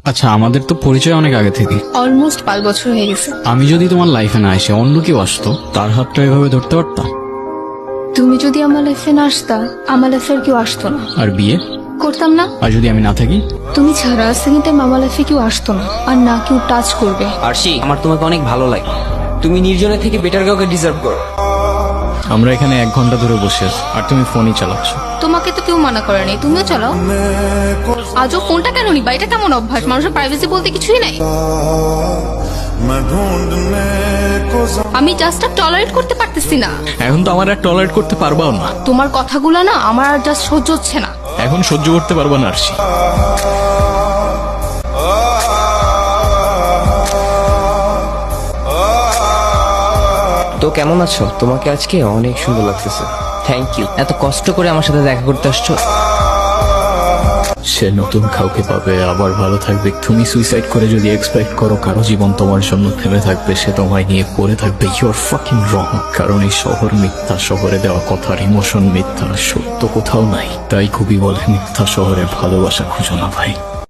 আচ্ছা, আমাদের তো পরিচয় অনেক আগে থেকে। অলমোস্ট 5 বছর হয়ে গেছে। আমি যদি তোমার লাইফে না এসে অন্য কেউ আসতো, তার হাতটা এভাবে ধরতে পারতাম? তুমি যদি আমার লাইফে না আসতা, আমার লাইফে আর কেউ আসতো না। আর বিয়ে? করতাম না। আর যদি আমি না থাকি? তুমি ছাড়া সেকেন্ড টাইম আমার লাইফে কেউ আসতো না, আর না কেউ টাচ করবে। আরশি, আমার তোমাকে অনেক ভালো লাগে। তুমি নির্জনে থেকে বেটার কাউকে ডিজার্ভ করো। আমরা এখানে 1 ঘন্টা ধরে বসে আছি, আর তুমি ফোনই চালাচ্ছ। তোমাকে তো কেউ মানা করে নাই, তুমিও চালাও। আজও ফোনটা কেন নিবা? এটা কেমন অভ্যাস? মানুষের প্রাইভেসি বলতে কিছুই নাই। আমি জাস্ট আর টলারেট করতে পারতেছি না। এখন তো আমার আর টলারেট করতে পারবাও না। তোমার কথাগুলো না আমার আর জাস্ট সহ্য হচ্ছে না। এখন সহ্য করতে পারবা না আরশি। তো কেমন আছো? তোমাকে আজকে অনেক সুন্দর লাগতেছে। থ্যাংক ইউ, এত কষ্ট করে আমার সাথে দেখা করতে আসছো। সে নতুন কাউকে পাবে, আবার ভালো থাকবে। তুমি সুইসাইড করে যদি এক্সপেক্ট করো কারো জীবন তোমার জন্য থেমে থাকবে, সে তোমায় নিয়ে পড়ে থাকবে, ইউ আর ফাকিং রং। কারণ এই শহর মিথ্যা, শহরে দেওয়া কথার ইমোশন মিথ্যা, সত্য কোথাও নাই। তাই খুবই বলে, মিথ্যা শহরে ভালোবাসা খুঁজো না ভাই।